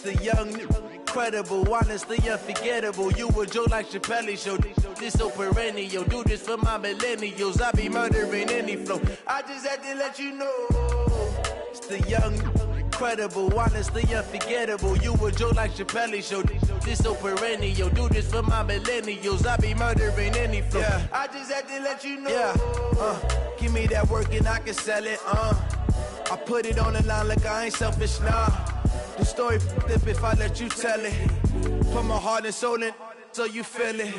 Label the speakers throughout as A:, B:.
A: The young, incredible, honestly unforgettable. You a joke like Chappelle Show. This so perennial. Do this for my millennials. I be murdering any flow. I just had to let you know. It's the young, incredible, honestly unforgettable. You a joke like Chappelle Show. This so perennial. Do this for my millennials. I be murdering any flow. Yeah. I just had to let you know. Yeah. Give me that work and I can sell it. I put it on the line like I ain't selfish, nah. The story flip if I let you tell it. Put my heart and soul in so you feel it.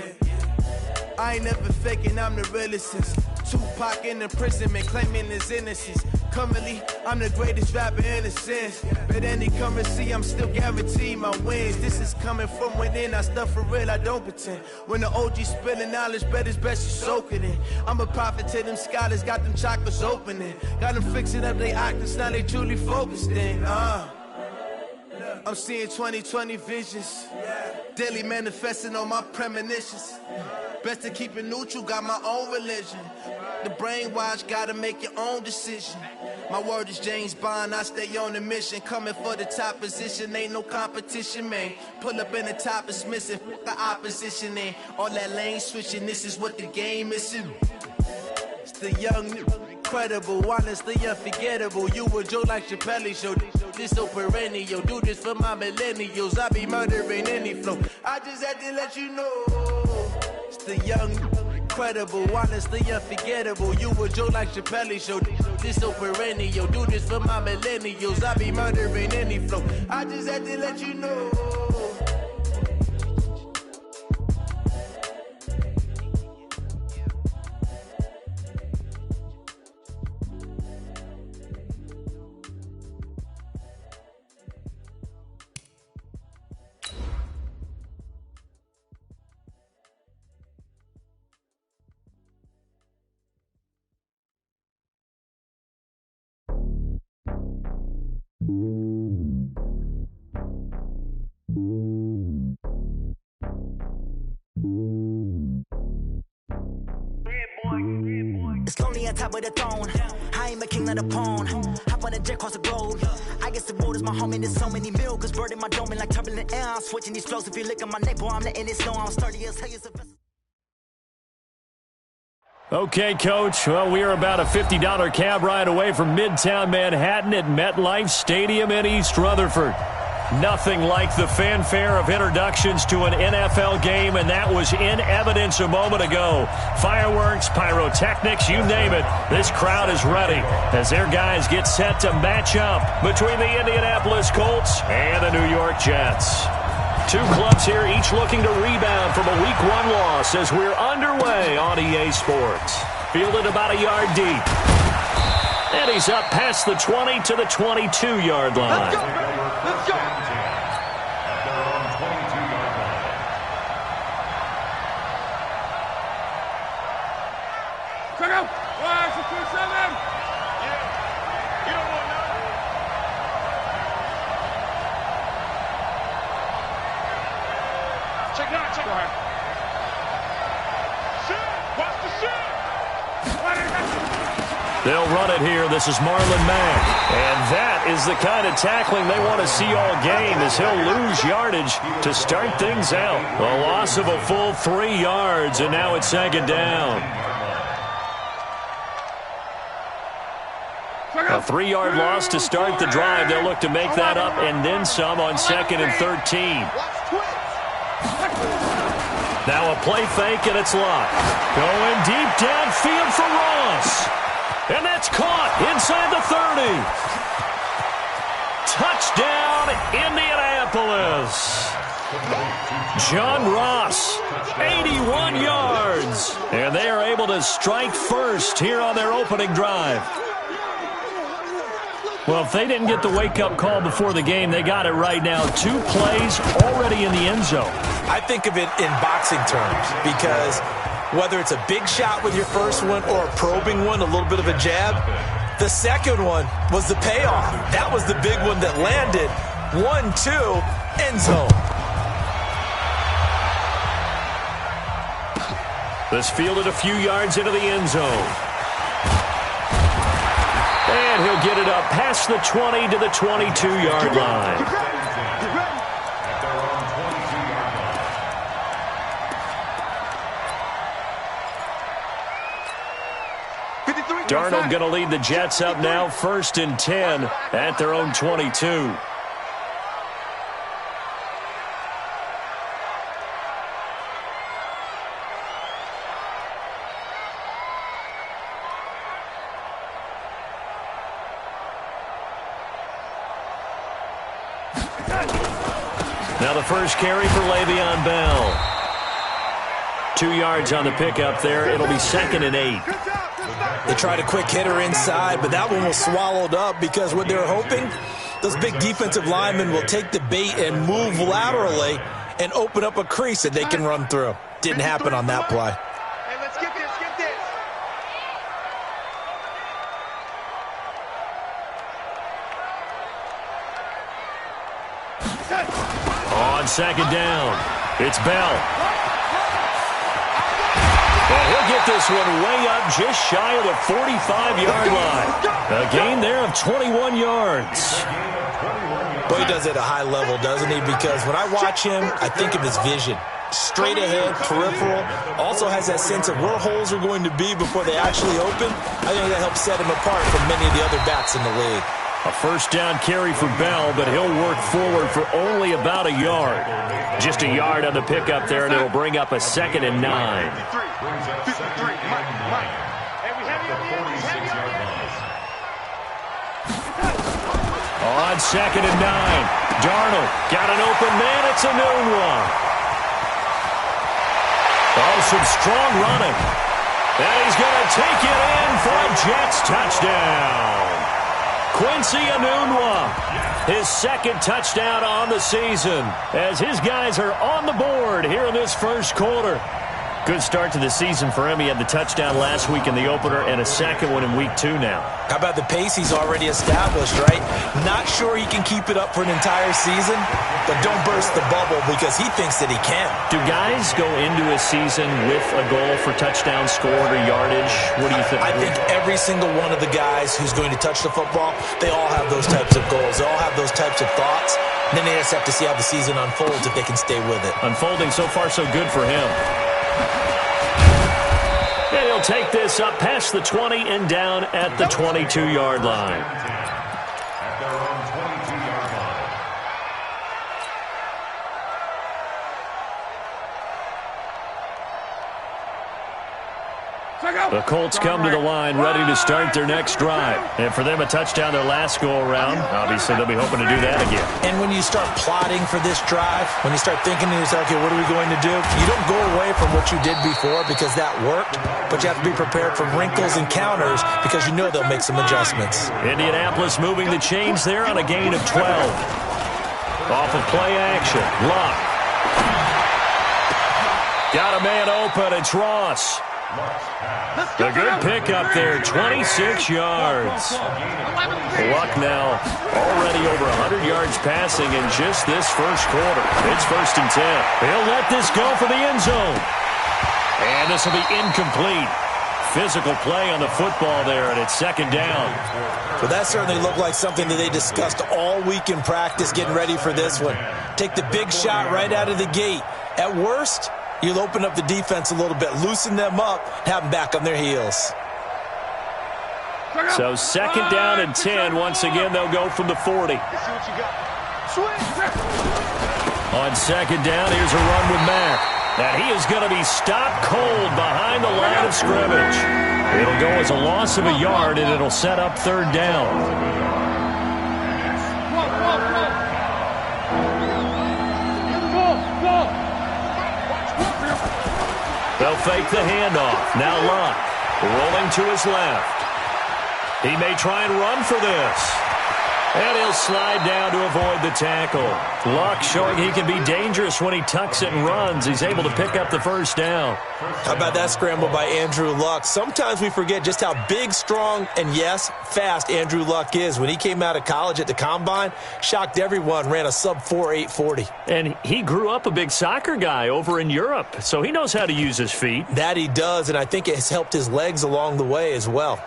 A: I ain't never faking, I'm the realest since Tupac in imprisonment, claiming his innocence. Currently, I'm the greatest rapper in a sense. But any currency, I'm still guaranteed my wins. This is coming from within, I stuff for real, I don't pretend. When the OG spilling knowledge, bet it's best you soak it in. I'm a prophet to them scholars, got them chakras opening. Got them fixing up they octaves, now they truly focused in. I'm seeing 2020 visions. Daily manifesting on my premonitions. Best to keep it neutral, got my own religion. The brainwash, gotta make your own decision. My word is James Bond, I stay on the mission. Coming for the top position, ain't no competition, man. Pull up in the top is missing, the opposition in. All that lane switching, this is what the game is. It's the young, incredible, honestly unforgettable. You a joke like Chappelle Show. This so perennial. Do this for my millennials. I be murdering any flow. I just had to let you know. It's the young, incredible, honestly unforgettable. You a joke like Chappelle Show. This so perennial. Do this for my millennials. I be murdering any flow. I just had to let you know.
B: It's lonely on top of the throne. I ain't a king of the pawn. Hop on a jet across the globe. I guess the road is my home and there's so many miracles burning my dome and like turbulent air. I'm switching these flows. If you look at my neck, boy, I'm letting it snow. I'm sturdy as hell.
C: Okay, Coach. Well, we are about a $50 cab ride away from Midtown Manhattan at MetLife Stadium in East Rutherford. Nothing like the fanfare of introductions to an NFL game, and that was in evidence a moment ago. Fireworks, pyrotechnics, you name it. This crowd is ready as their guys get set to match up between the Indianapolis Colts and the New York Jets. Two clubs here, each looking to rebound from a Week 1 loss as we're underway on EA Sports. Fielded about a yard deep. And he's up past the 20 to the 22-yard line.
D: Let's go, baby. Let's go. Check out. 1, 2, 7. Yeah. You don't want none. Check it out. Check it out. Shoot. Watch the shoot.
C: They'll run it here. This is Marlon Mack. And that is the kind of tackling they want to see all game as he'll lose yardage to start things out. A loss of a full 3 yards, and now it's second down. A 3-yard loss to start the drive. They'll look to make that up and then some on 2nd and 13. Now a play fake, and it's locked. Going deep downfield for Ross. And that's caught inside the 30. Touchdown, Indianapolis. John Ross, 81 yards. And they are able to strike first here on their opening drive. Well, if they didn't get the wake-up call before the game, they got it right now. 2 plays already in the end zone.
E: I think of it in boxing terms because whether it's a big shot with your first one or a probing one, a little bit of a jab, the second one was the payoff. That was the big one that landed. 1-2, end zone.
C: This fielded a few yards into the end zone. And he'll get it up past the 20 to the 22-yard line. Darnold going to lead the Jets up now, 1st and 10 at their own 22. Now the first carry for Le'Veon Bell. 2 yards on the pickup there. It'll be 2nd and 8.
E: They tried a quick hitter inside, but that one was swallowed up because what they're hoping, those big defensive linemen will take the bait and move laterally and open up a crease that they can run through. Didn't happen on that play.
D: Hey, let's get this, get this.
C: On 2nd down, it's Bell. And he'll get this one way up just shy of the 45-yard line. A gain there of 21 yards.
E: Boy, he does it at a high level, doesn't he? Because when I watch him, I think of his vision. Straight ahead, peripheral. Also has that sense of where holes are going to be before they actually open. I think that helps set him apart from many of the other backs in the league.
C: A 1st down carry for Bell, but he'll work forward for only about a yard. Just a yard on the pickup there, and it'll bring up a 2nd and 9.
D: 53, Mike. Hey, we heavy on the edges, heavy on the edges.
C: On 2nd and 9, Darnold got an open man. It's a noon one. Oh, some strong running. And he's going to take it in for a Jets touchdown. Quincy Enunwa, his 2nd touchdown on the season, as his guys are on the board here in this 1st quarter. Good start to the season for him. He had the touchdown last week in the opener and a 2nd one in week 2 now.
E: How about the pace he's already established, right? Not sure he can keep it up for an entire season, but don't burst the bubble because he thinks that he can.
C: Do guys go into a season with a goal for touchdown scored or yardage? What do you think?
E: I think every single one of the guys who's going to touch the football, they all have those types of goals. They all have those types of thoughts. And then they just have to see how the season unfolds if they can stay with it.
C: Unfolding so far so good for him. And he'll take this up past the 20 and down at the 22-yard line. The Colts come to the line ready to start their next drive. And for them, a touchdown their last go-around. Obviously, they'll be hoping to do that again.
E: And when you start plotting for this drive, when you start thinking to yourself, okay, what are we going to do? You don't go away from what you did before because that worked, but you have to be prepared for wrinkles and counters because you know they'll make some adjustments.
C: Indianapolis moving the chains there on a gain of 12. Off of play action. Luck. Got a man open. It's Ross. A good pickup there, 26 yards. Luck now already over 100 yards passing in just this 1st quarter. It's 1st and 10. He'll let this go for the end zone. And this will be incomplete. Physical play on the football there, and it's 2nd down.
E: Well, that certainly looked like something that they discussed all week in practice getting ready for this one. Take the big shot right out of the gate. At worst, you'll open up the defense a little bit, loosen them up, have them back on their heels.
C: So 2nd down and 10. Once again, they'll go from the 40. On 2nd down, here's a run with Mack. And he is going to be stopped cold behind the line of scrimmage. It'll go as a loss of a yard, and it'll set up 3rd down. They'll fake the handoff. Now Luck rolling to his left. He may try and run for this. And he'll slide down to avoid the tackle. Luck showing he can be dangerous when he tucks it and runs. He's able to pick up the 1st down.
E: How about that scramble by Andrew Luck? Sometimes we forget just how big, strong, and yes, fast Andrew Luck is. When he came out of college at the Combine, shocked everyone, ran a sub-4 840.
C: And he grew up a big soccer guy over in Europe, so he knows how to use his feet.
E: That he does, and I think it has helped his legs along the way as well.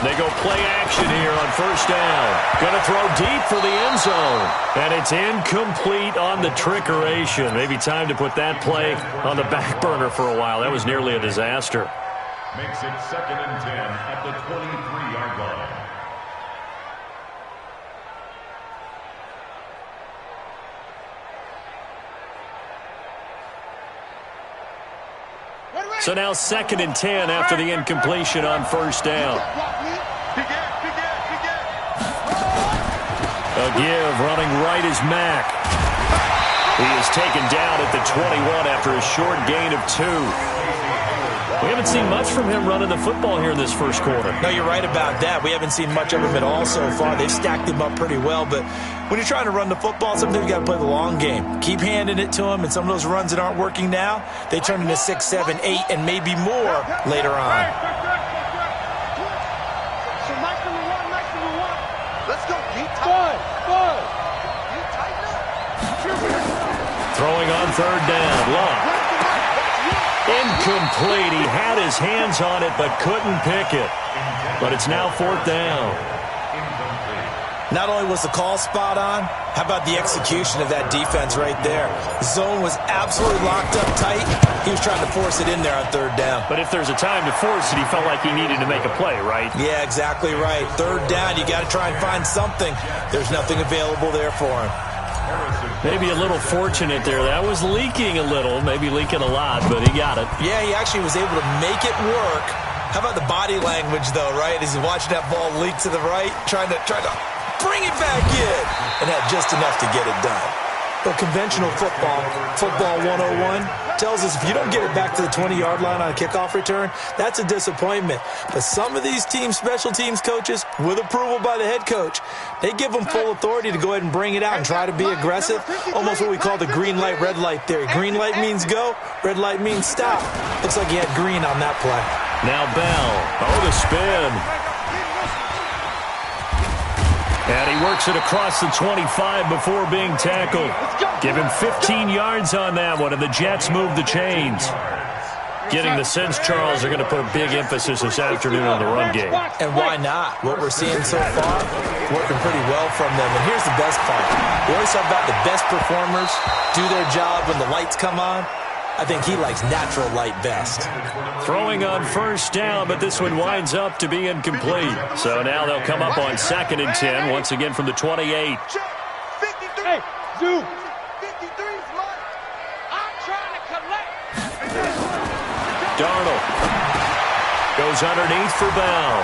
C: They go play action here on first down. Going to throw deep for the end zone. And it's incomplete on the trickeration. Maybe time to put that play on the back burner for a while. That was nearly a disaster.
D: Makes it 2nd and 10 at the 23-yard line.
C: So now 2nd and 10 after the incompletion on first down. A give running right is Mack. He is taken down at the 21 after a short gain of 2. We haven't seen much from him running the football here in this first quarter.
E: No, you're right about that. We haven't seen much of him at all so far. They've stacked him up pretty well, but when you're trying to run the football, sometimes you got to play the long game. Keep handing it to him, and some of those runs that aren't working now, they turn into 6, 7, 8, and maybe more later on.
D: So nice number one. Let's go.
C: Throwing on third down. Love. Incomplete. He had his hands on it but couldn't pick it. But it's now 4th down.
E: Not only was the call spot on, how about the execution of that defense right there? Zone was absolutely locked up tight. He was trying to force it in there on third down.
C: But if there's a time to force it, he felt like he needed to make a play, right?
E: Yeah, exactly right. Third down, you got to try and find something. There's nothing available there for him.
C: Maybe a little fortunate there. That was leaking a little, maybe leaking a lot, but he got it.
E: Yeah, he actually was able to make it work. How about the body language, though, right? As he's watching that ball leak to the right, trying to bring it back in, and had just enough to get it done. But conventional football 101, tells us if you don't get it back to the 20-yard line on a kickoff return, that's a disappointment. But some of these teams, special teams coaches, with approval by the head coach, they give them full authority to go ahead and bring it out and try to be aggressive, almost what we call the green light, red light theory. Green light means go, red light means stop. Looks like he had green on that play.
C: Now Bell. Oh, the spin. And he works it across the 25 before being tackled. Give him 15 yards on that one, and the Jets move the chains. Getting the sense, Charles, they're going to put a big emphasis this afternoon on the run game.
E: And why not? What we're seeing so far, working pretty well from them. And here's the best part. We always talk about the best performers do their job when the lights come on. I think he likes natural light best.
C: Throwing on first down, but this one winds up to be incomplete. So now they'll come up on 2nd and 10, once again from the 28.
D: Hey, Zoo. 53 is mine. I'm trying to collect.
C: Darnold goes underneath for Bell.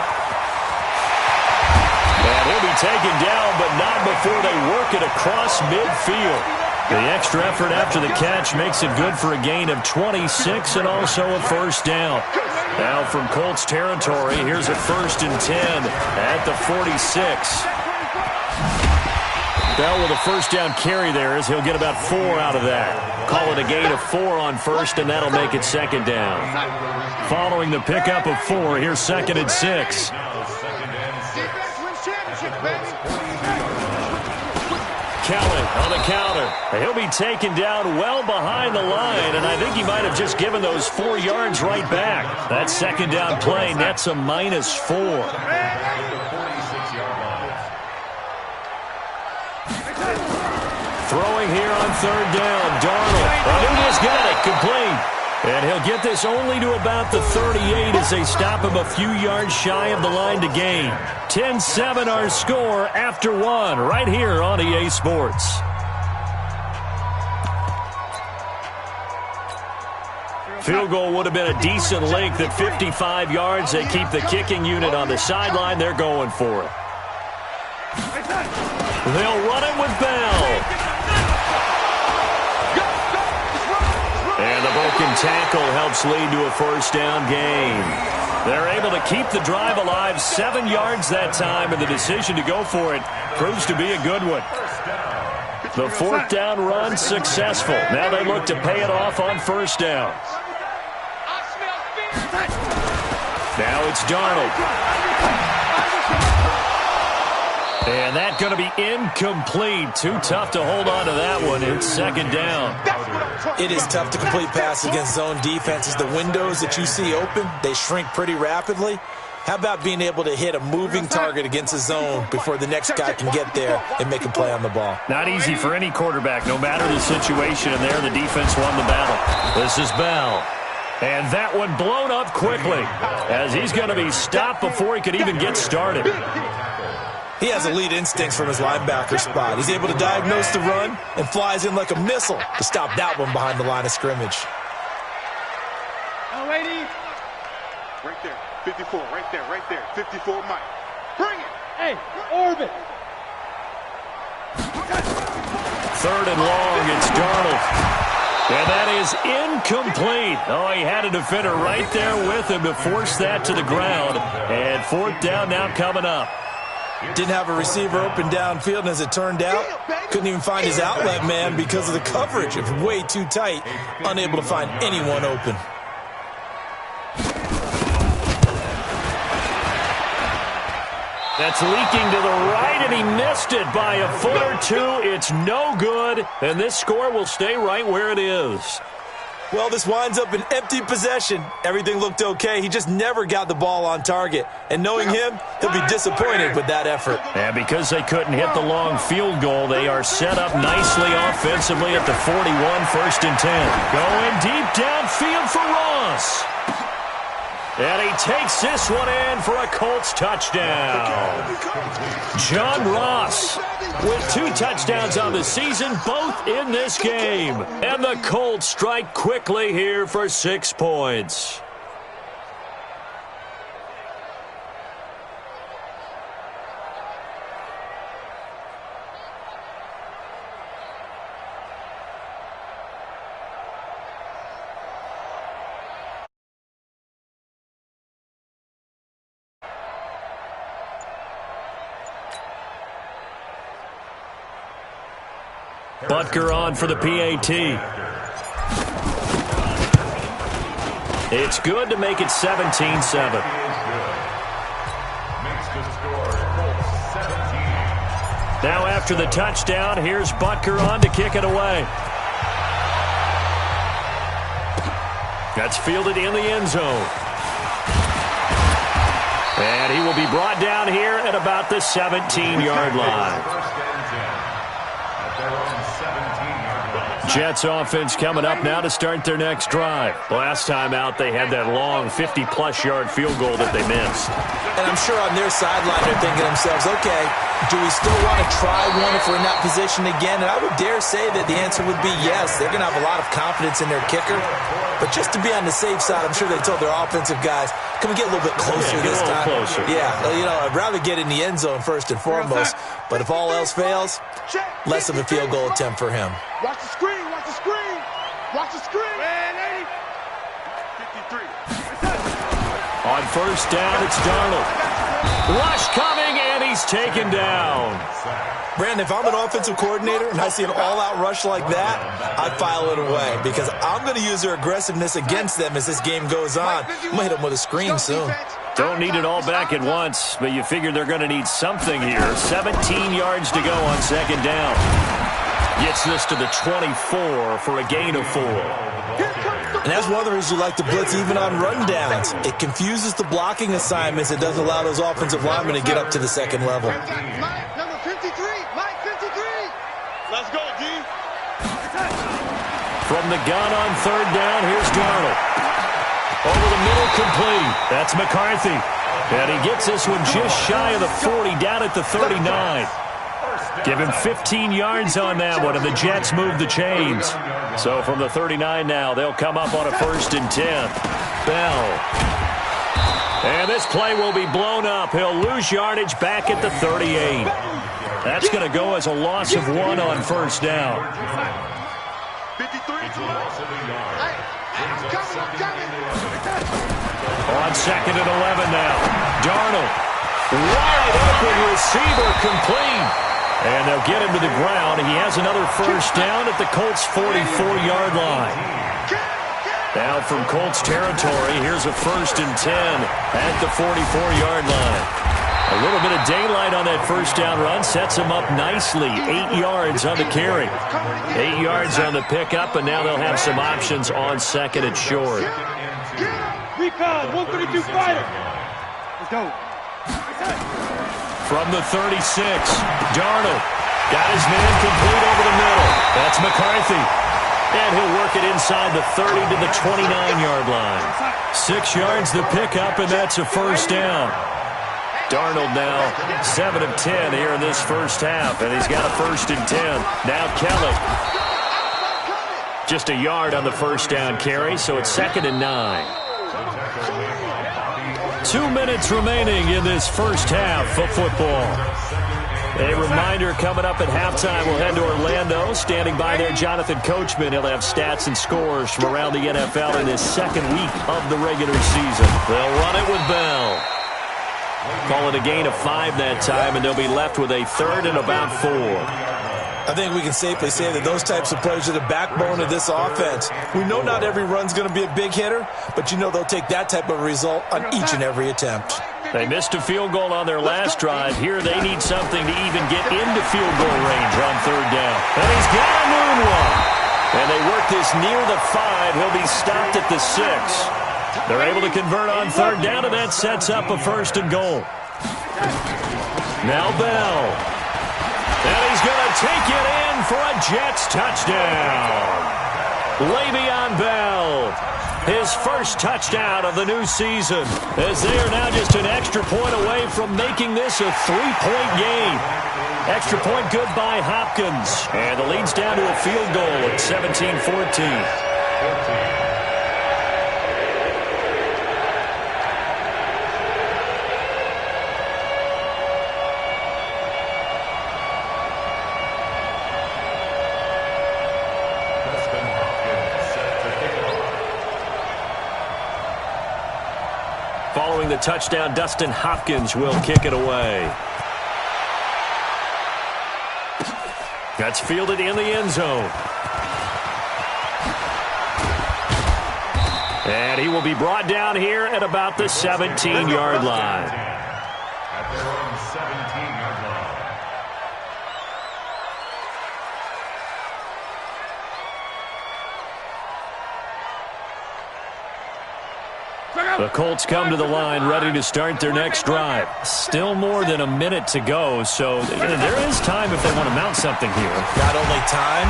C: And he'll be taken down, but not before they work it across midfield. The extra effort after the catch makes it good for a gain of 26 and also a first down. Now from Colts territory, here's a 1st and 10 at the 46. Bell with a first down carry there as he'll get about 4 out of that. Call it a gain of 4 on first, and that'll make it 2nd down. Following the pickup of 4, here's 2nd and 6. Kelly on the counter. He'll be taken down well behind the line, and I think he might have just given those 4 yards right back. That 2nd down play nets a -4. Throwing here on 3rd down, Darnold. He's got it, complete. And he'll get this only to about the 38 as they stop him a few yards shy of the line to gain. 10-7 our score after 1 right here on EA Sports. Field goal would have been a decent length at 55 yards. They keep the kicking unit on the sideline. They're going for it. They'll run it with Bell. And the broken tackle helps lead to a first down gain. They're able to keep the drive alive, 7 yards that time, and the decision to go for it proves to be a good one. The 4th down run successful. Now they look to pay it off on first down. Now it's Darnold. And that's going to be incomplete. Too tough to hold on to that one. It's 2nd down.
E: It is tough to complete passes against zone defenses. The windows that you see open, they shrink pretty rapidly. How about being able to hit a moving target against a zone before the next guy can get there and make a play on the ball?
C: Not easy for any quarterback, no matter the situation, and there the defense won the battle. This is Bell. And that one blown up quickly as he's going to be stopped before he could even get started.
E: He has elite instincts from his linebacker spot. He's able to diagnose the run and flies in like a missile to stop that one behind the line of scrimmage.
D: Right there, 54, right there, 54, Mike. Bring it! Hey, orbit!
C: Third and long, it's Darnold. And that is incomplete. Oh, he had a defender right there with him to force that to the ground. And fourth down now coming up.
E: Didn't have a receiver open downfield, and as it turned out, couldn't even find his outlet man because of the coverage. It was way too tight, unable to find anyone open.
C: That's leaking to the right, and he missed it by a foot or two. It's no good, and this score will stay right where it is.
E: Well, this winds up in empty possession. Everything looked okay. He just never got the ball on target. And knowing him, he'll be disappointed with that effort.
C: And because they couldn't hit the long field goal, they are set up nicely offensively at the 41, 1st and 10. Going deep downfield for Ross. And he takes this one in for a Colts touchdown. John Ross with 2 touchdowns on the season, both in this game. And the Colts strike quickly here for 6 points. Butker on for the PAT. It's good to make it 17-7. Now after the touchdown, here's Butker on to kick it away. That's fielded in the end zone. And he will be brought down here at about the 17-yard line. Jets offense coming up now to start their next drive. Last time out, they had that long 50-plus yard field goal that they missed.
E: And I'm sure on their sideline they're thinking to themselves, okay, do we still want to try one if we're in that position again? And I would dare say that the answer would be yes. They're going to have a lot of confidence in their kicker. But just to be on the safe side, I'm sure they told their offensive guys, can we get a little bit closer this time?
C: Closer.
E: Yeah, I'd rather get in the end zone first and foremost. But if all else fails, less of a field goal attempt for him.
D: Watch the screen, watch the screen, watch the screen. 53.
C: On first down, it's Darnold. Rush coming, and he's taken down.
E: Brandon, if I'm an offensive coordinator and I see an all-out rush like that, I file it away because I'm going to use their aggressiveness against them as this game goes on. I'm going to hit them with a screen soon.
C: Don't need it all back at once, but you figure they're going to need something here. 17 yards to go on second down. Gets this to the 24 for a gain of 4.
E: And that's one of the reasons you like to blitz even on rundowns. It confuses the blocking assignments. It doesn't allow those offensive linemen to get up to the second level.
D: Number 53, Mike 53. Let's go, D.
C: From the gun on third down, here's Darnold. Over the middle, complete. That's McCarthy. And he gets this one just shy of the 40, down at the 39. Give him 15 yards on that one, and the Jets move the chains. So from the 39 now, they'll come up on a 1st and 10. Bell. And this play will be blown up. He'll lose yardage back at the 38. That's going to go as a loss of 1 on first down.
D: 53.
C: On second and 11 now. Darnold. Wide open receiver, complete. And they'll get him to the ground. He has another first down at the Colts' 44-yard line. Now from Colts territory, here's a 1st and 10 at the 44-yard line. A little bit of daylight on that first down run sets him up nicely. 8 yards on the carry. 8 yards on the pickup, and now they'll have some options on second and short.
D: Recon, 132 fighter. go.
C: From the 36, Darnold got his man complete over the middle. That's McCarthy. And he'll work it inside the 30 to the 29-yard line. 6 yards the pickup, and that's a first down. Darnold now 7 of 10 here in this first half, and he's got a 1st and 10. Now Kelly. Just a yard on the first down carry, so it's 2nd and 9. 2 minutes remaining in this first half of football. A reminder coming up at halftime, we'll head to Orlando. Standing by there, Jonathan Coachman. He'll have stats and scores from around the NFL in this second week of the regular season. They'll run it with Bell. Call it a gain of 5 that time, and they'll be left with a 3rd and about 4.
E: I think we can safely say that those types of plays are the backbone of this offense. We know not every run's going to be a big hitter, but you know they'll take that type of result on each and every attempt.
C: They missed a field goal on their last drive. Here they need something to even get into field goal range on 3rd down. And he's got a moonwalk. And they work this near the 5. He'll be stopped at the 6. They're able to convert on 3rd down, and that sets up a 1st and goal. Now Bell. And he's going to take it in for a Jets touchdown. Le'Veon Bell, his first touchdown of the new season, as they are now just an extra point away from making this a 3-point game. Extra point good by Hopkins, and the lead's down to a field goal at 17-14. Following the touchdown, Dustin Hopkins will kick it away. That's fielded in the end zone. And he will be brought down here at about the 17-yard line.
F: At their own 17-yard line.
C: The Colts come to the line ready to start their next drive. Still more than a minute to go, so there is time if they want to mount something here.
E: Not only time,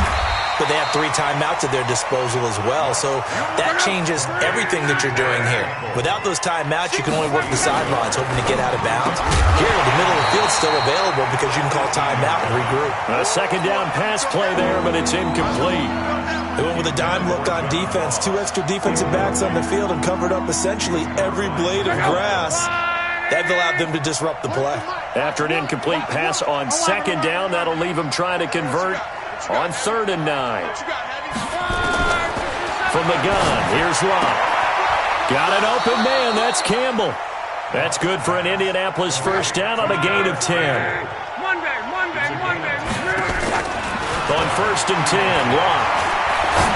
E: but they have 3 timeouts at their disposal as well, so that changes everything that you're doing here. Without those timeouts, you can only work the sidelines, hoping to get out of bounds. Here, the middle of the field's still available because you can call timeout and regroup.
C: A 2nd down pass play there, but it's incomplete.
E: They went with a dime look on defense. 2 extra defensive backs on the field and covered up essentially every blade of grass. That allowed them to disrupt the play.
C: After an incomplete pass on 2nd down, that'll leave them trying to convert on 3rd and 9. From the gun, here's Locke. Got an open man, that's Campbell. That's good for an Indianapolis first down on a gain of 10. On 1st and 10, Locke.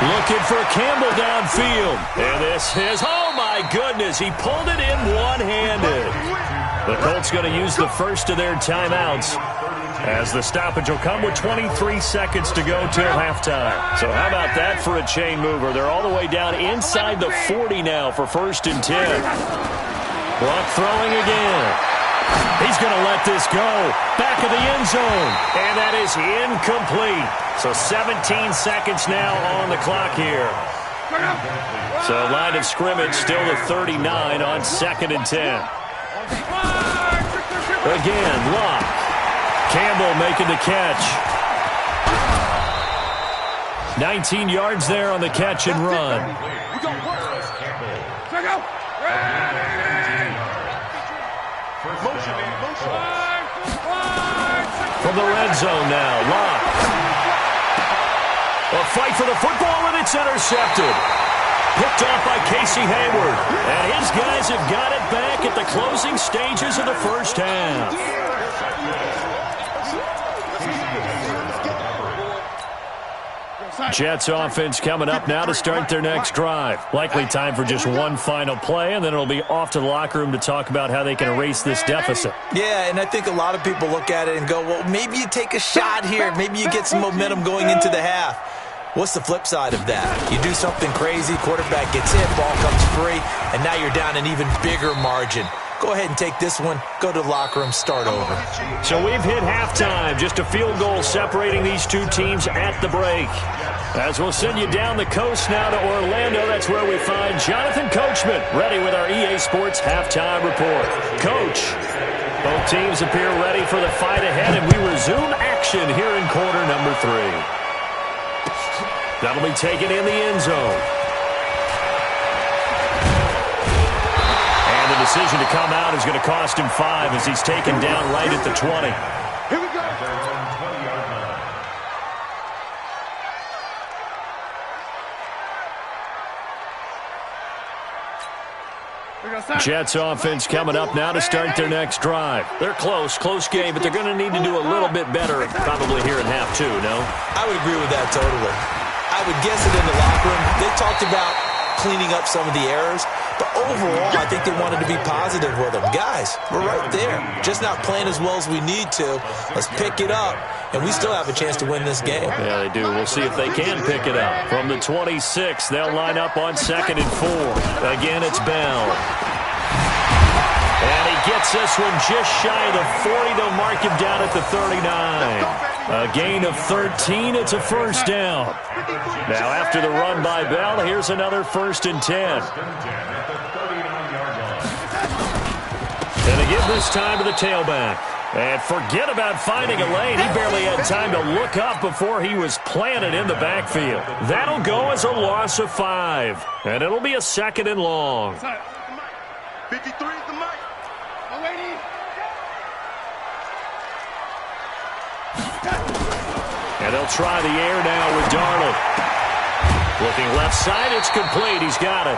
C: Looking for Campbell downfield. And this is, oh my goodness, he pulled it in one-handed. The Colts going to use the first of their timeouts, as the stoppage will come with 23 seconds to go till halftime. So how about that for a chain mover? They're all the way down inside the 40 now for 1st and 10. Locke throwing again. He's going to let this go. Back of the end zone. And that is incomplete. So 17 seconds now on the clock here. So line of scrimmage still the 39 on 2nd and 10. Again, Locke. Campbell making the catch. 19 yards there on the catch and run. From the red zone now, Locke. A fight for the football, and it's intercepted. Picked off by Casey Hayward. And his guys have got it back at the closing stages of the first half. Jets offense coming up now to start their next drive. Likely time for just one final play, and then it'll be off to the locker room to talk about how they can erase this deficit.
E: Yeah, and I think a lot of people look at it and go, well, maybe you take a shot here. Maybe you get some momentum going into the half. What's the flip side of that? You do something crazy, quarterback gets hit, ball comes free, and now you're down an even bigger margin. go ahead and take this one, go to the locker room, start over.
C: So we've hit halftime. Just a field goal separating these two teams at the break. As we'll send you down the coast now to Orlando, that's where we find Jonathan Coachman, ready with our EA Sports halftime report. Coach, both teams appear ready for the fight ahead, and we resume action here in quarter number 3. That'll be taken in the end zone. And the decision to come out is going to cost him 5 as he's taken down right at the 20.
D: Here we go.
C: Jets offense coming up now to start their next drive. They're close game, but they're going to need to do a little bit better probably here in half 2, no?
E: I would agree with that totally. I would guess it in the locker room. They talked about cleaning up some of the errors, but overall, I think they wanted to be positive with them. Guys, we're right there. Just not playing as well as we need to. Let's pick it up, and we still have a chance to win this game.
C: Yeah, they do. We'll see if they can pick it up. From the 26, they'll line up on 2nd and 4. Again, it's Bell. And he gets this one just shy of the 40. They'll mark him down at the 39. A gain of 13. It's a first down. Now, after the run by Bell, here's another 1st and 10. And they give this time to the tailback. And forget about finding a lane. He barely had time to look up before he was planted in the backfield. That'll go as a loss of 5. And it'll be a 2nd and long.
D: 53 is the mic.
C: And they'll try the air now with Darnold. Looking left side, it's complete. He's got it.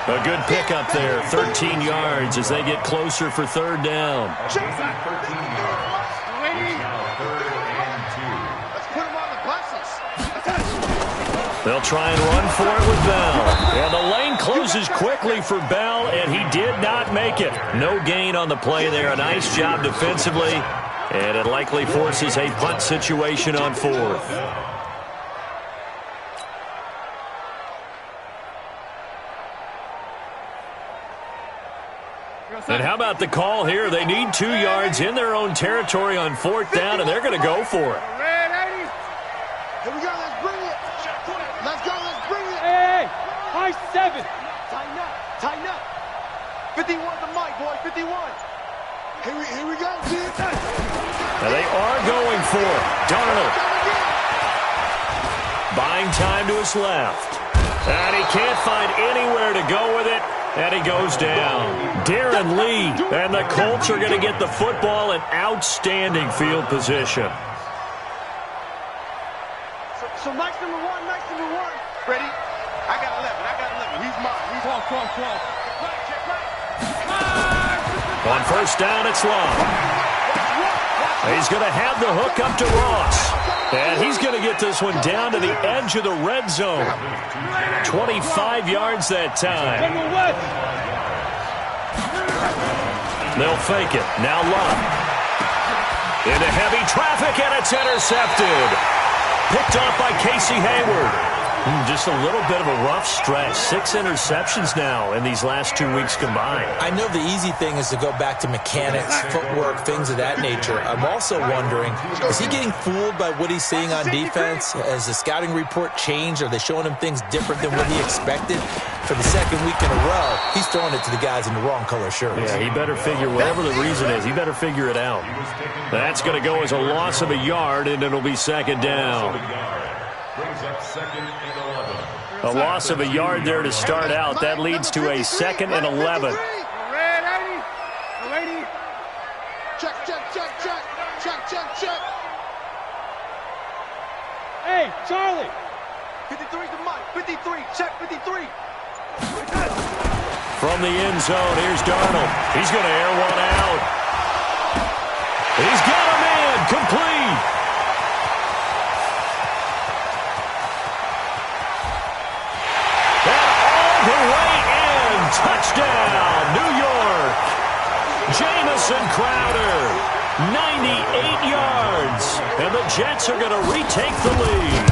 C: A good pickup there, 13 yards as they get closer for 3rd down.
D: Let's put him on the buses.
C: They'll try and run for it with Bell. And the lane closes quickly for Bell, and he did not make it. No gain on the play there. A nice job defensively. And it likely forces a punt situation on 4th. And how about the call here? They need 2 yards in their own territory on 4th down, and they're going to go for it.
D: Here we go. Let's bring it. Let's go. Let's bring it.
G: Hey, high 7.
D: Tighten up. Tighten up. 51 the mic, boys. 51. Here we go, dude.
C: Now they are going for it. Darnold. Buying time to his left. And he can't find anywhere to go with it. And he goes down. Darren Lee. And the Colts are going to get the football in outstanding field position.
D: So Mike's number 1. Mike's number 1. Ready? I got 11. He's mine. He's 12. Check right.
C: On 1st down, it's Long. He's going to have the hook up to Ross. And he's going to get this one down to the edge of the red zone. 25 yards that time. They'll fake it. Now Long. Into heavy traffic, and it's intercepted. Picked off by Casey Hayward. Just a little bit of a rough stretch. 6 interceptions now in these last 2 weeks combined.
E: I know the easy thing is to go back to mechanics, footwork, things of that nature. I'm also wondering, is he getting fooled by what he's seeing on defense? Has the scouting report changed? Are they showing him things different than what he expected? For the 2nd week in a row, he's throwing it to the guys in the wrong color shirts.
C: Yeah, he better figure, whatever the reason is, he better figure it out. That's going to go as a loss of a yard, and it'll be 2nd down.
F: Brings up 2nd and 11.
C: A loss of a yard there to start out. That leads to a 2nd and 11.
D: Check.
G: Hey, Charlie.
D: 53 the mic. 53. Check 53.
C: From the end zone, here's Darnold. He's going to air one out. He's got a man. Complete. The way in. Touchdown, New York. Jamison Crowder, 98 yards. And the Jets are going to retake the lead.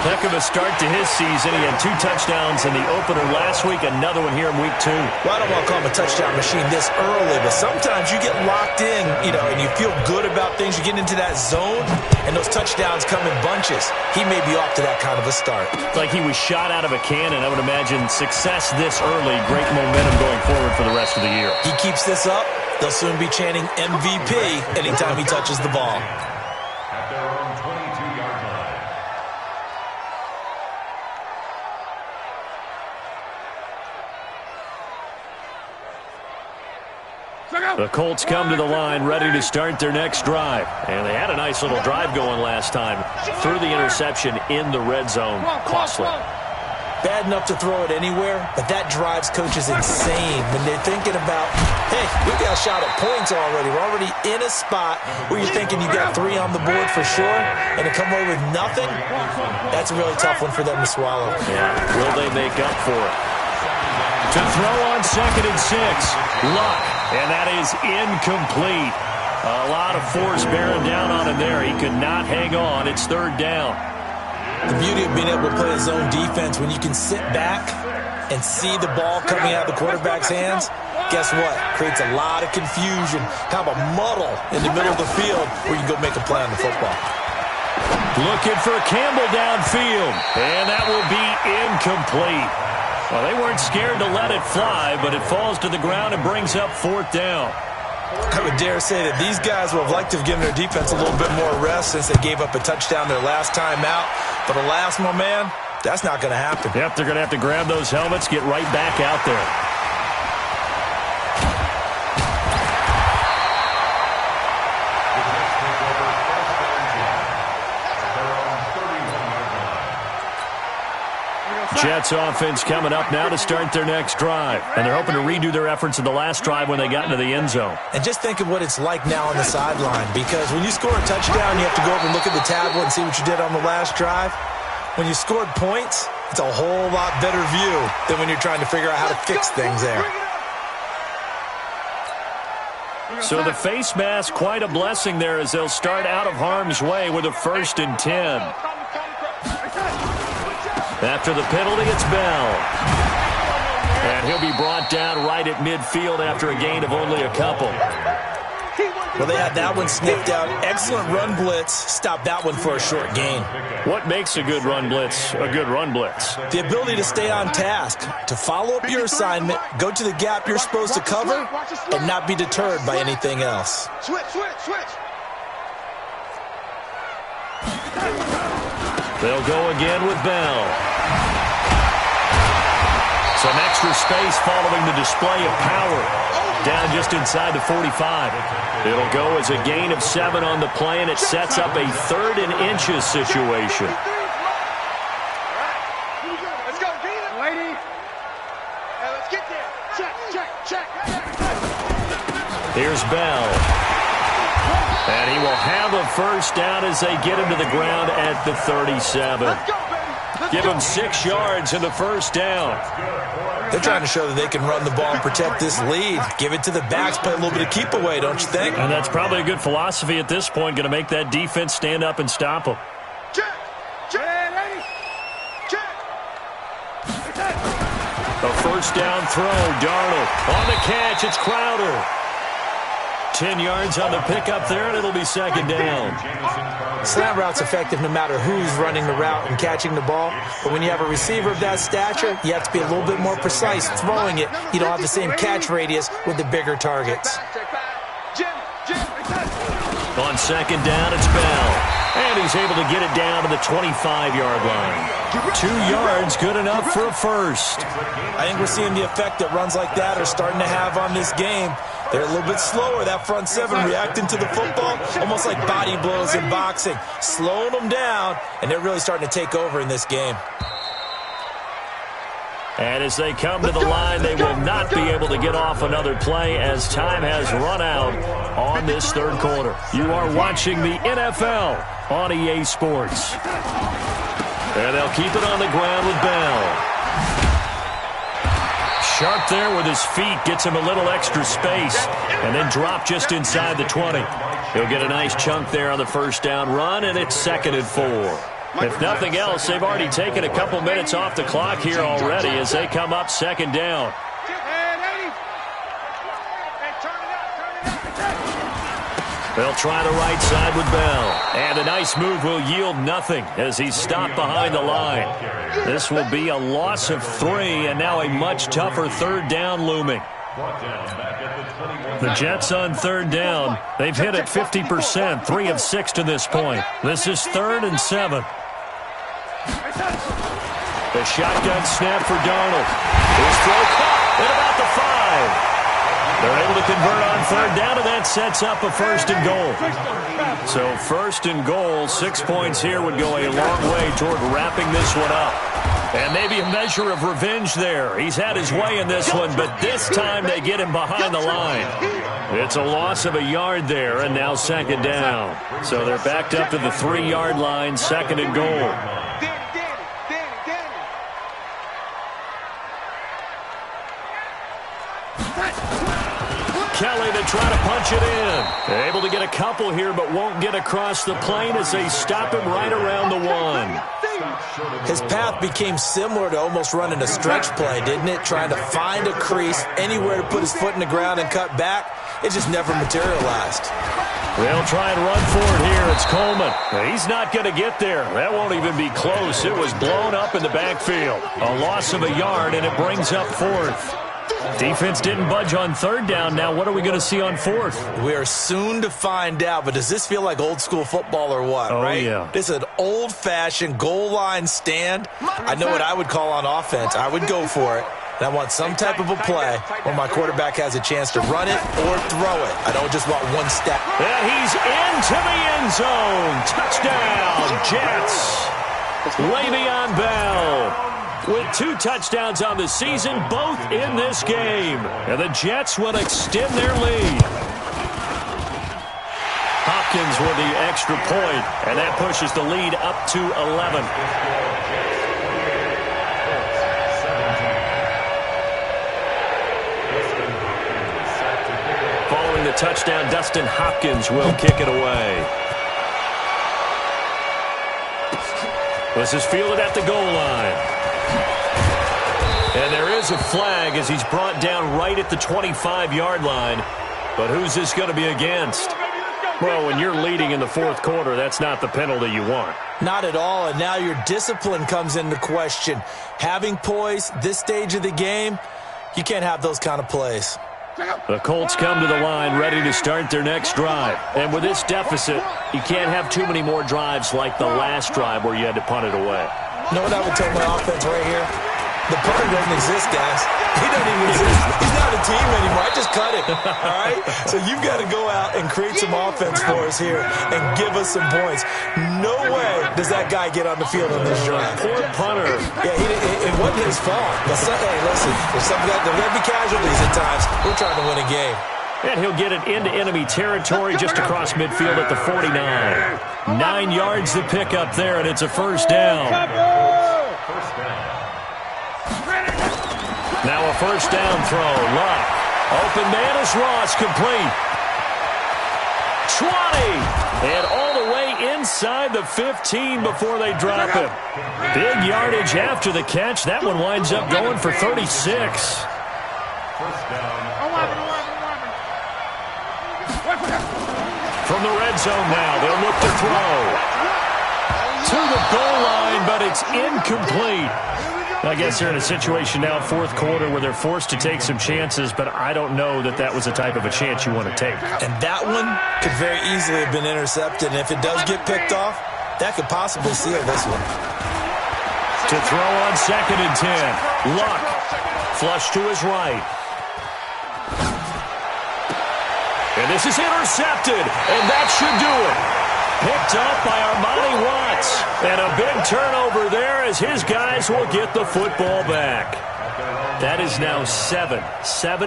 C: Heck of a start to his season. He had 2 touchdowns in the opener last week, another one here in week 2.
E: Well, I don't want to call him a touchdown machine this early, but sometimes you get locked in, and you feel good about things. You get into that zone, and those touchdowns come in bunches. He may be off to that kind of a start.
C: It's like he was shot out of a cannon. I would imagine success this early, great momentum going forward for the rest of the year.
E: He keeps this up, they'll soon be chanting MVP anytime he touches the ball.
F: At their own 22-yard line.
C: The Colts come to the line ready to start their next drive. And they had a nice little drive going last time. Threw the interception in the red zone. Costly.
E: Bad enough to throw it anywhere, but that drives coaches insane when they're thinking about, hey, we've got a shot at points already. We're already in a spot where you're thinking you got 3 on the board for sure, and to come away with nothing, that's a really tough one for them to swallow.
C: Yeah, will they make up for it? To throw on 2nd and 6. Luck, and that is incomplete. A lot of force bearing down on him there. He could not hang on. It's 3rd down.
E: The beauty of being able to play a zone defense when you can sit back and see the ball coming out of the quarterback's hands, guess what? Creates a lot of confusion. Have a muddle in the middle of the field where you can go make a play on the football.
C: Looking for Campbell downfield, and that will be incomplete. Well, they weren't scared to let it fly, but it falls to the ground and brings up 4th down.
E: I would dare say that these guys would have liked to have given their defense a little bit more rest since they gave up a touchdown their last time out. But alas, my man, that's not going to happen.
C: Yep, they're going to have to grab those helmets, get right back out there. Jets offense coming up now to start their next drive. And they're hoping to redo their efforts in the last drive when they got into the end zone.
E: And just think of what it's like now on the sideline, because when you score a touchdown, you have to go over and look at the tablet and see what you did on the last drive. When you scored points, it's a whole lot better view than when you're trying to figure out how to fix things there.
C: So the face mask, quite a blessing there as they'll start out of harm's way with a 1st and 10. After the penalty, it's Bell. And he'll be brought down right at midfield after a gain of only a couple.
E: Well, they had that one sniffed out. Excellent run blitz. Stopped that one for a short gain.
C: What makes a good run blitz a good run blitz?
E: The ability to stay on task, to follow up your assignment, go to the gap you're supposed to cover, and not be deterred by anything else.
D: Switch.
C: They'll go again with Bell. Some extra space following the display of power. Down just inside the 45. It'll go as a gain of 7 on the play, and it sets up a 3rd and inches situation.
D: Let's go, lady. Let's get there. Check.
C: Here's Bell. And he will have a 1st down as they get him to the ground at the 37. Give him 6 yards in the 1st down.
E: They're trying to show that they can run the ball and protect this lead. Give it to the backs, play a little bit of keep away, don't you think?
C: And that's probably a good philosophy at this point, going to make that defense stand up and stop them.
D: Check.
C: A 1st down throw, Darnold. On the catch, it's Crowder. 10 yards on the pickup there, and it'll be 2nd down.
E: Slant route's effective no matter who's running the route and catching the ball. But when you have a receiver of that stature, you have to be a little bit more precise throwing it. You don't have the same catch radius with the bigger targets.
C: On 2nd down, it's Bell. And he's able to get it down to the 25-yard line. 2 yards, good enough for a 1st.
E: I think we're seeing the effect that runs like that are starting to have on this game. They're a little bit slower, that front 7 reacting to the football, almost like body blows in boxing, slowing them down, and they're really starting to take over in this game.
C: And as they come to the line, they will not be able to get off another play as time has run out on this 3rd quarter. You are watching the NFL on EA Sports. And they'll keep it on the ground with Bell. Sharp there with his feet, gets him a little extra space, and then drop just inside the 20. He'll get a nice chunk there on the 1st down run, and it's 2nd and 4. If nothing else, they've already taken a couple minutes off the clock here already as they come up second down. They'll try the right side with Bell. And a nice move will yield nothing as he's stopped behind the line. This will be a loss of 3 and now a much tougher third down looming. The Jets on third down. They've hit it 50%, 3 of 6 to this point. This is 3rd and 7. The shotgun snap for Darnold. His throw caught at about the 5. They're able to convert on third down, and that sets up a 1st and goal. So 1st and goal, 6 points here would go a long way toward wrapping this one up. And maybe a measure of revenge there. He's had his way in this one, but this time they get him behind the line. It's a loss of a yard there, and now 2nd down. So they're backed up to the 3-yard line, 2nd and goal. Kelly to try to punch it in. They're able to get a couple here, but won't get across the plane as they stop him right around the 1.
E: His path became similar to almost running a stretch play, didn't it? Trying to find a crease, anywhere to put his foot in the ground and cut back. It just never materialized.
C: They'll try and run for it here. It's Coleman. He's not going to get there. That won't even be close. It was blown up in the backfield. A loss of a yard, and it brings up 4th. Defense didn't budge on third down. Now what are we going to see on 4th?
E: We are soon to find out, but does this feel like old school football or what, right?
C: Yeah.
E: This is an old-fashioned goal line stand. I know what I would call on offense. I would go for it. And I want some type of a play where my quarterback has a chance to run it or throw it. I don't just want one step.
C: And he's into the end zone. Touchdown, Jets. Le'Veon Bell with 2 touchdowns on the season, both in this game. And the Jets will extend their lead. Hopkins with the extra point, and that pushes the lead up to 11. Following the touchdown, Dustin Hopkins will kick it away. This is fielded at the goal line. And there is a flag as he's brought down right at the 25-yard line. But who's this going to be against? Well, when you're leading in the 4th quarter, that's not the penalty you want.
E: Not at all, and now your discipline comes into question. Having poise this stage of the game, you can't have those kind of plays.
C: The Colts come to the line ready to start their next drive. And with this deficit, you can't have too many more drives like the last drive where you had to punt it away.
E: You know what I would tell my offense right here? The punter doesn't exist, guys. He doesn't even exist. He's not a team anymore. I just cut it, all right? So you've got to go out and create some offense for us here and give us some points. No way does that guy get on the field on this drive.
C: Poor punter.
E: Yeah, it wasn't his fault. But hey, listen, there's going to be casualties at times. We're trying to win a game.
C: And he'll get it into enemy territory just across midfield at the 49. 9 yards to pick up there, and it's a 1st down. Now a 1st down throw. Luck. Open man is Ross, complete. 20. And all the way inside the 15 before they drop him. Big yardage after the catch. That one winds up going for 36. From the red zone now, they'll look to throw. To the goal line, but it's incomplete. I guess they're in a situation now, 4th quarter, where they're forced to take some chances, but I don't know that that was the type of a chance you want to take.
E: And that one could very easily have been intercepted, and if it does get picked off, that could possibly seal this one.
C: To throw on 2nd and 10. Luck. Flush to his right. And this is intercepted, and that should do it. Picked up by Armani Watts. And a big turnover there as his guys will get the football back. That is now 7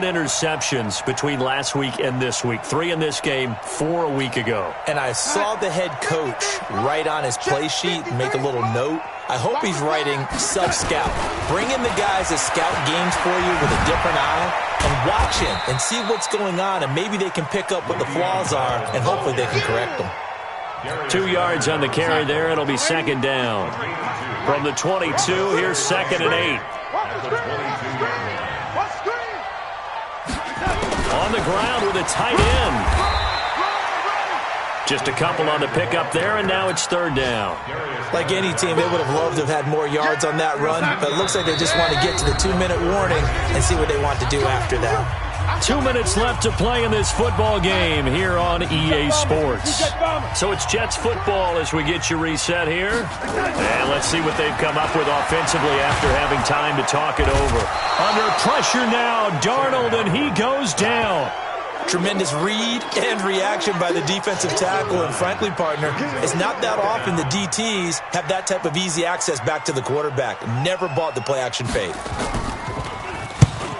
C: interceptions between last week and this week. 3 in this game, 4 a week ago.
E: And I saw the head coach write on his play sheet and make a little note. I hope he's writing self-scout. Bring in the guys that scout games for you with a different eye and watch him and see what's going on, and maybe they can pick up what the flaws are, and hopefully they can correct them.
C: 2 yards on the carry there. It'll be second down. From the 22, here's 2nd and 8. On the ground with a tight end. Just a couple on the pickup there, and now it's 3rd down.
E: Like any team, they would have loved to have had more yards on that run, but it looks like they just want to get to the 2-minute warning and see what they want to do after that.
C: 2 minutes left to play in this football game here on EA Sports. So it's Jets football as we get you reset here. And let's see what they've come up with offensively after having time to talk it over. Under pressure now, Darnold, and he goes down.
E: Tremendous read and reaction by the defensive tackle. And frankly, partner, it's not that often the DTs have that type of easy access back to the quarterback. Never bought the play-action fade.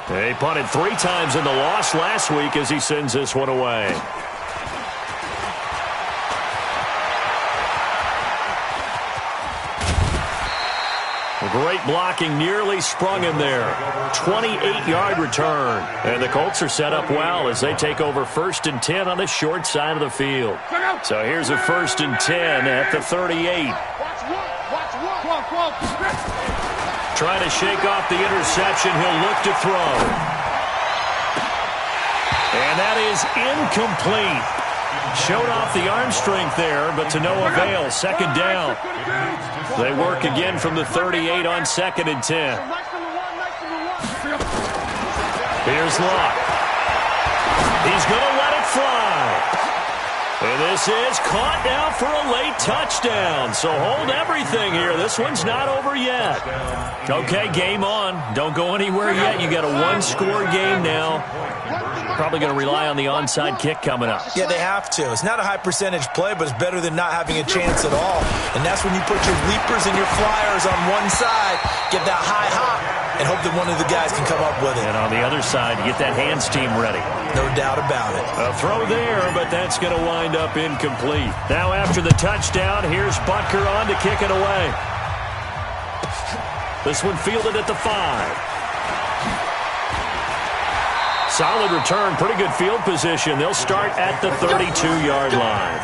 C: They punted 3 times in the loss last week as he sends this one away. Great blocking, nearly sprung him there. 28-yard return. And the Colts are set up well as they take over 1st and 10 on the short side of the field. So here's a 1st and 10 at the 38. Trying to shake off the interception. He'll look to throw. And that is incomplete. Showed off the arm strength there, but to no avail. 2nd down. They work again from the 38 on 2nd and 10. Here's Luck. He's going to let it fly. And this is caught now for a late touchdown. So hold everything here. This one's not over yet. Okay, game on. Don't go anywhere yet. You got a 1-score game now. Probably going to rely on the onside kick coming up.
E: Yeah, they have to. It's not a high percentage play, but it's better than not having a chance at all. And that's when you put your leapers and your flyers on one side, get that high hop, and hope that one of the guys can come up with it.
C: And on the other side, get that hands team ready.
E: No doubt about it.
C: A throw there, but that's going to wind up incomplete. Now after the touchdown, here's Butker on to kick it away. This one fielded at the 5. Solid return, pretty good field position. They'll start at the 32-yard line.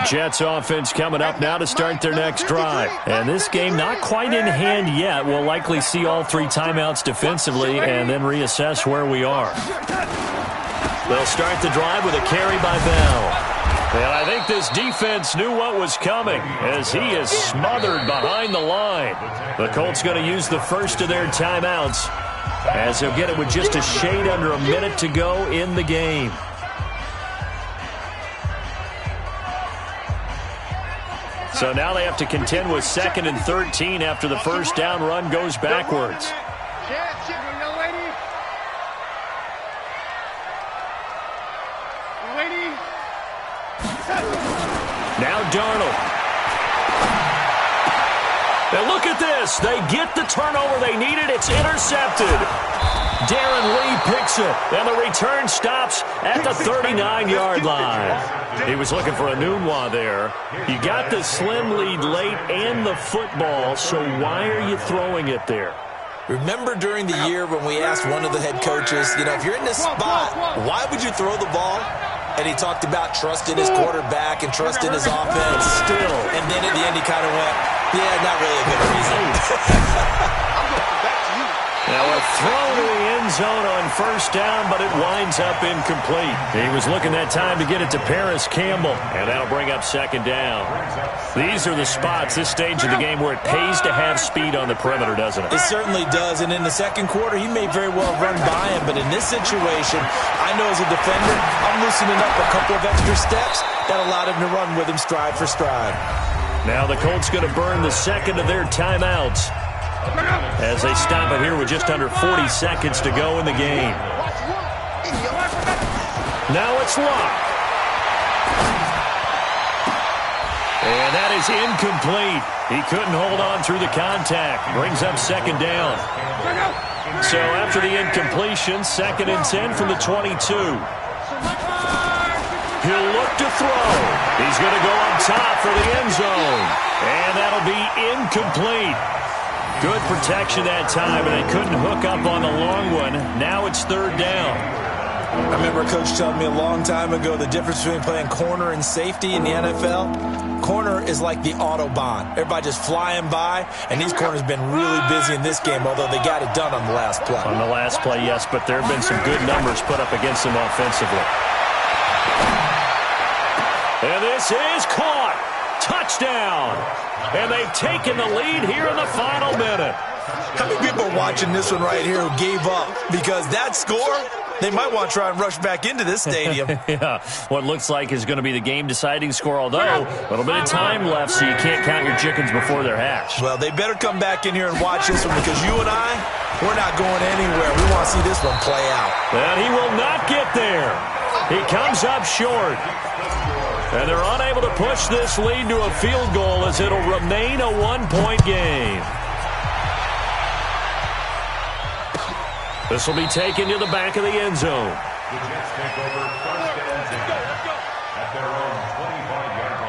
C: Jets offense coming up now to start their next drive. And this game not quite in hand yet. We'll likely see all 3 timeouts defensively and then reassess where we are. They'll start the drive with a carry by Bell. And I think this defense knew what was coming as he is smothered behind the line. The Colts going to use the first of their timeouts as they'll get it with just a shade under a minute to go in the game. So now they have to contend with 2nd and 13 after the first down run goes backwards. Now Darnold. Now look at this. They get the turnover they needed. It's intercepted. Darren Lee picks it, and the return stops at the 39-yard line. He was looking for a Nunwa there. You got the slim lead late and the football, so why are you throwing it there?
E: Remember during the year when we asked one of the head coaches, if you're in this spot, why would you throw the ball? And he talked about trusting his quarterback and trusting his offense.
C: Still.
E: And then at the end he kind of went, yeah, not really a good reason.
C: Now a throw to the end zone on first down, but it winds up incomplete. He was looking that time to get it to Paris Campbell, and that'll bring up 2nd down. These are the spots, this stage of the game, where it pays to have speed on the perimeter, doesn't it?
E: It certainly does, and in the 2nd quarter, he may very well run by him, but in this situation, I know as a defender, I'm loosening up a couple of extra steps that allowed him to run with him stride for stride.
C: Now the Colts going to burn the 2nd of their timeouts as they stop it here with just under 40 seconds to go in the game. Now it's Luck. And that is incomplete. He couldn't hold on through the contact. Brings up 2nd down. So after the incompletion, 2nd and 10 from the 22. He'll look to throw. He's going to go up top for the end zone. And that'll be incomplete. Good protection that time, and they couldn't hook up on the long one. Now it's 3rd down.
E: I remember a coach telling me a long time ago the difference between playing corner and safety in the NFL. Corner is like the Autobahn. Everybody just flying by, and these corners have been really busy in this game, although they got it done on the last play.
C: On the last play, yes, but there have been some good numbers put up against them offensively. And this is caught. Touchdown. And they've taken the lead here in the final minute.
E: How many people are watching this one right here who gave up? Because that score, they might want to try and rush back into this stadium.
C: Yeah, what looks like is going to be the game-deciding score, although a little bit of time left, so you can't count your chickens before they're hatched.
E: Well, they better come back in here and watch this one, because you and I, we're not going anywhere. We want to see this one play out.
C: And he will not get there. He comes up short. And they're unable to push this lead to a field goal as it'll remain a one-point game. This will be taken to the back of the end zone.
F: The Jets take over first and 10 at their own 25-yard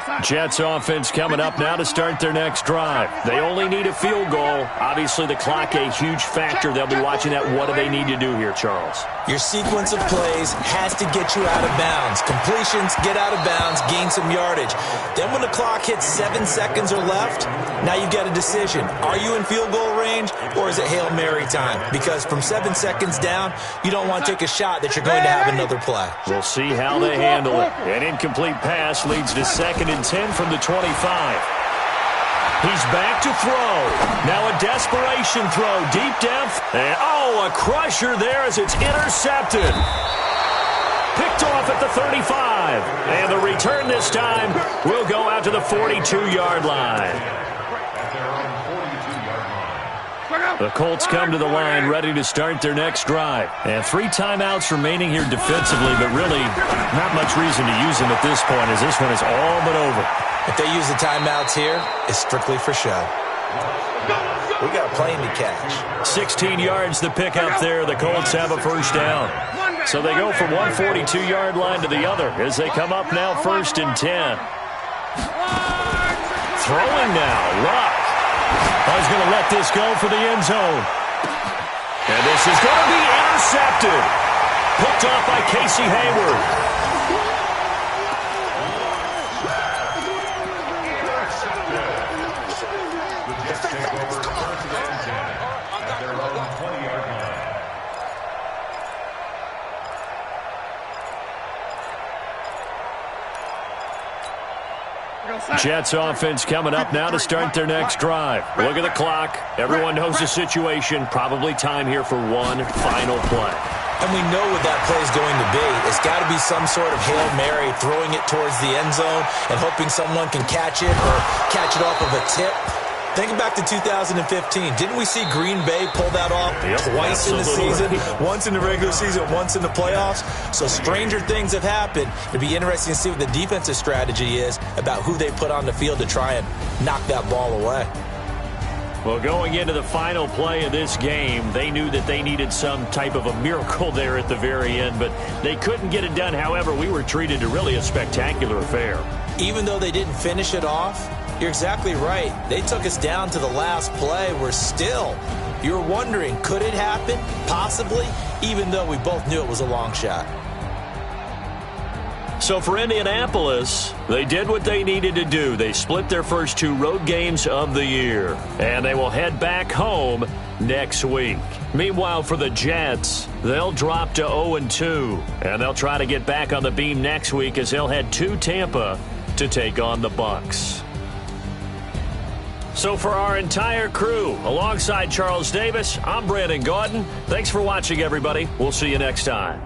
F: line.
C: Jets offense coming up now to start their next drive. They only need a field goal. Obviously, the clock a huge factor. They'll be watching that. What do they need to do here, Charles?
E: Your sequence of plays has to get you out of bounds. Completions, get out of bounds, gain some yardage. Then when the clock hits 7 seconds or left, now you've got a decision. Are you in field goal range, or is it Hail Mary time? Because from 7 seconds down, you don't want to take a shot that you're going to have another play.
C: We'll see how they handle it. An incomplete pass leads to 2nd and 10 from the 25. He's back to throw. Now a desperation throw deep down. And, a crusher there as it's intercepted. Picked off at the 35. And the return this time will go out to the 42-yard line. The Colts come to the line ready to start their next drive. And 3 timeouts remaining here defensively, but really not much reason to use them at this point as this one is all but over.
E: If they use the timeouts here, it's strictly for show. We got a plane to catch.
C: 16 yards to pick up there. The Colts have a first down. So they go from one 42-yard line to the other as they come up now 1st and 10. Throwing now, Luck. He's going to let this go for the end zone. And this is going to be intercepted. Picked off by Casey Hayward. Jets offense coming up now to start their next drive. Look at the clock. Everyone knows the situation. Probably time here for one final play.
E: And we know what that play is going to be. It's got to be some sort of Hail Mary, throwing it towards the end zone and hoping someone can catch it or catch it off of a tip. Think back to 2015. Didn't we see Green Bay pull that off twice in the season? Once in the regular season, once in the playoffs. So stranger things have happened. It'd be interesting to see what the defensive strategy is about who they put on the field to try and knock that ball away.
C: Well, going into the final play of this game, they knew that they needed some type of a miracle there at the very end, but they couldn't get it done. However, we were treated to really a spectacular affair.
E: Even though they didn't finish it off, you're exactly right. They took us down to the last play. You're wondering, could it happen? Possibly, even though we both knew it was a long shot.
C: So for Indianapolis, they did what they needed to do. They split their first 2 road games of the year, and they will head back home next week. Meanwhile, for the Jets, they'll drop to 0-2, and they'll try to get back on the beam next week as they'll head to Tampa to take on the Bucs. So for our entire crew, alongside Charles Davis, I'm Brandon Gaudin. Thanks for watching, everybody. We'll see you next time.